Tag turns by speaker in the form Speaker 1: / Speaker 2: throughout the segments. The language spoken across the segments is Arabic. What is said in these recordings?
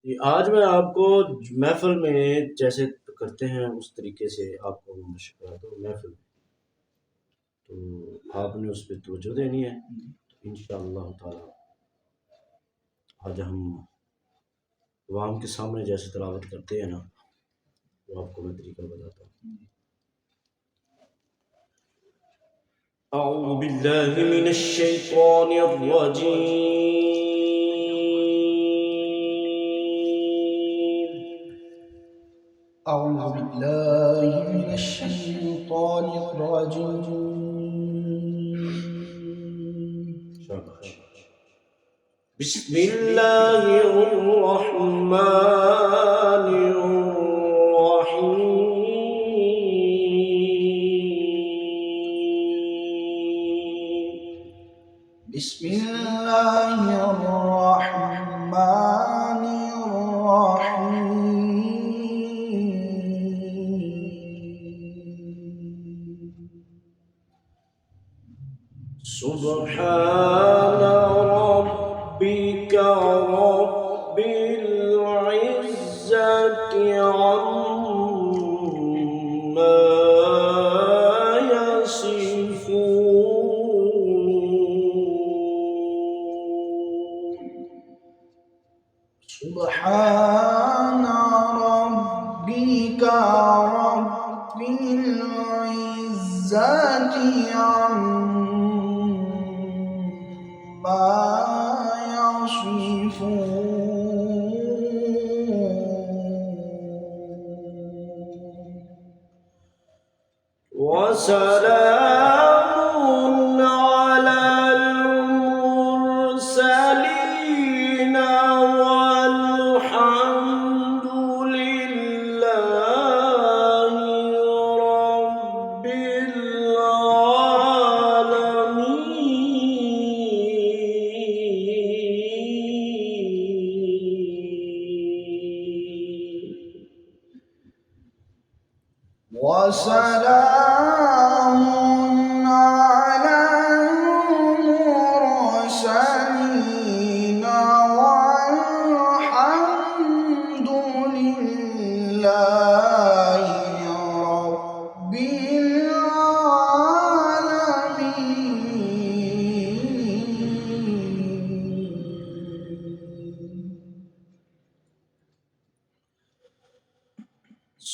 Speaker 1: आज मैं आपको महफ़िल में जैसे करते हैं उस तरीके से आपको मशक कराता हूँ महफ़िल में, तो आपने उस पे तवज्जो देनी है। तो इंशाअल्लाह ताला आज हम अवाम के सामने जैसे तिलावत करते हैं ना, तो आपको मैं तरीका बताता हूँ। अऊज़ु बिल्लाहि मिनश शैतानिर रजीम।
Speaker 2: أعوذ بالله من الشيطان الرجيم.
Speaker 1: शाबाश। बिस्मिल्लाहिर रहमानिर रहीम।
Speaker 2: بسم الله الرحمن الرحيم.
Speaker 1: سبحان ربك رب العزة عما يصفون.
Speaker 2: سبحان ربك رب العزة عما يصفون.
Speaker 1: وسلام على المرسلين والحمد لله رب العالمين.
Speaker 2: وسلام على المرسلين والحمد لله رب العالمين.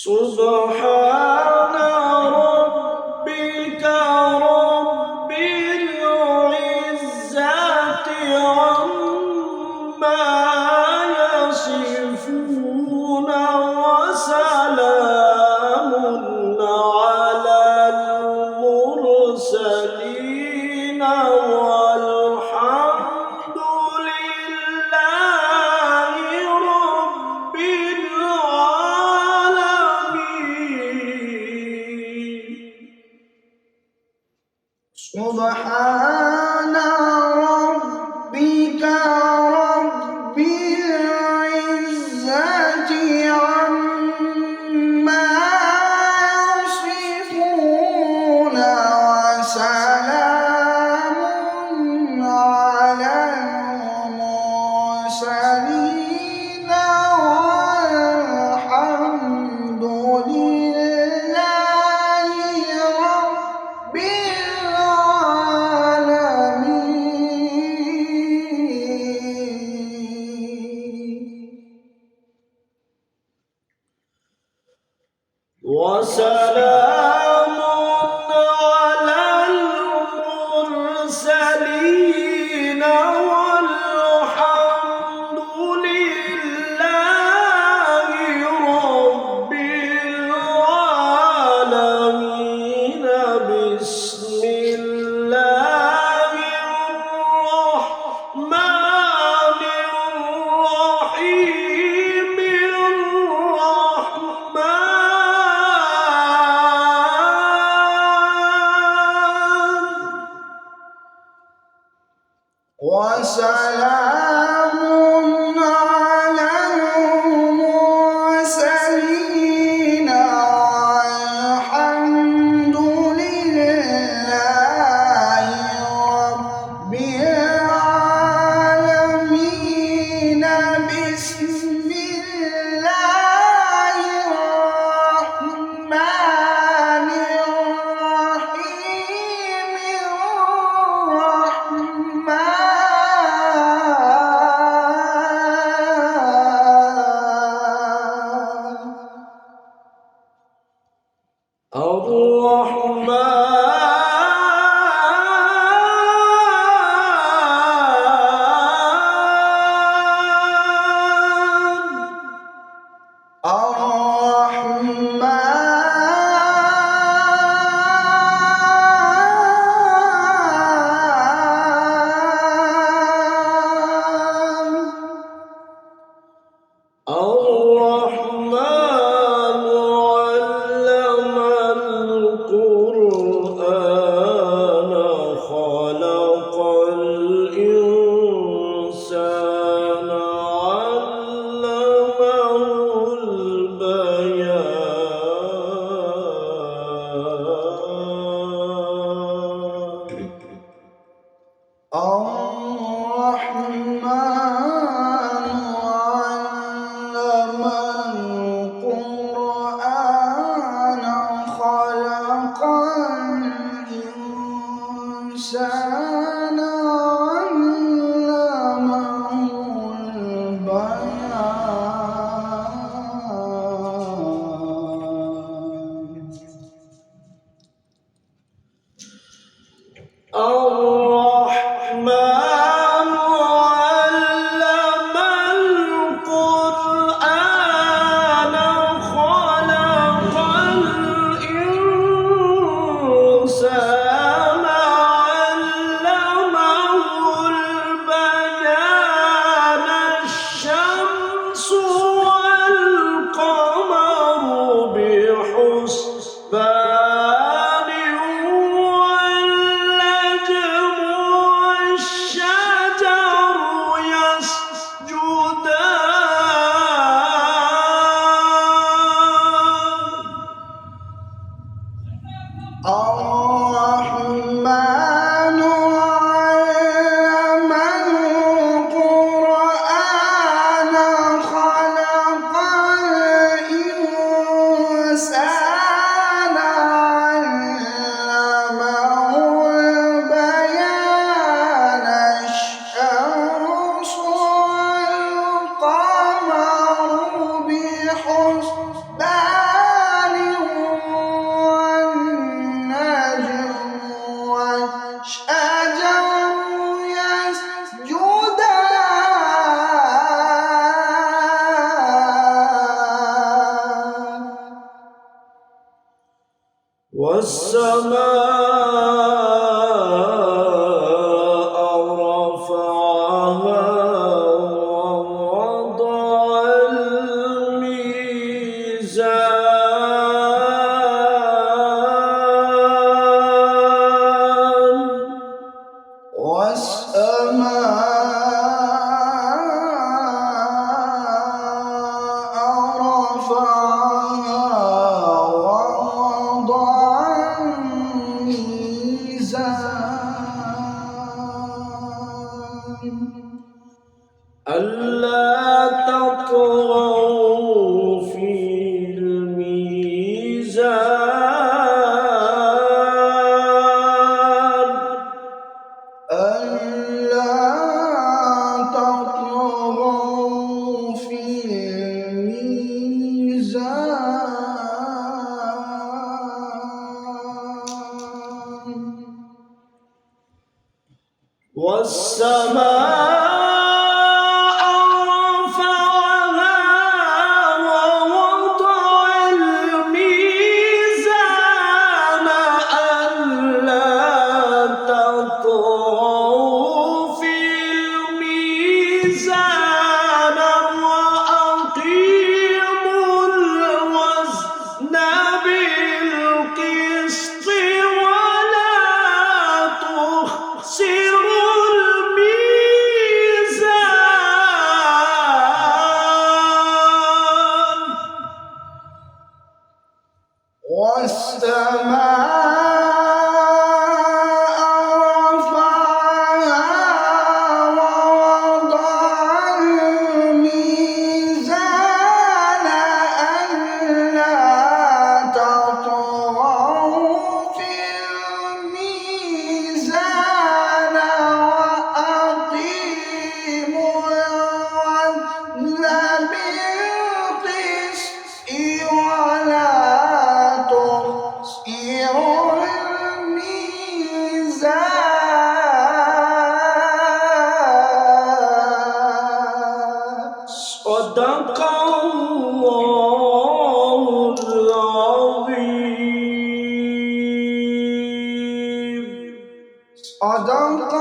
Speaker 1: سبحان ربك رب العزة عما يصفون وسلام على المرسلين والحمد لله رب العالمين.
Speaker 2: سبحان ربك رب العزة عما يصفون وسلام على المرسلين والحمد لله رب العالمين.
Speaker 1: وسلام على المرسلين والحمد لله رب العالمين. بسم الله الرحمن الرحيم. الرحمن الرحمن علم القرآن خلق الإنسان علمه البيان.
Speaker 2: الرحمن علم القرآن خلق الإنسان علمه البيان. الرحمن علم القرآن خلق الإنسان علمه البيان. الشمس والقمر بحسبان والنجم والشجر يسجدان. الرحمن علم القرآن خلق الإنسان علمه البيان. الشمس والقمر بحسبان والنجم والشجر يسجدان. والسماء رفعها ووضع الميزان. والسماء رفعها ووضع الميزان. ألا تطغوا في الميزان. ألا تطغوا في الميزان. والسماء رفعها ووضع الميزان. ألا تطغوا في الميزان وأقيموا الوزن بالقسط ولا تخسروا الميزان. والسماء رفعها ووضع الميزان. ألا تطغوا في الميزان وأقيموا الوزن بالقسط ولا تخسروا الميزان. صدق الله العظيم. صدق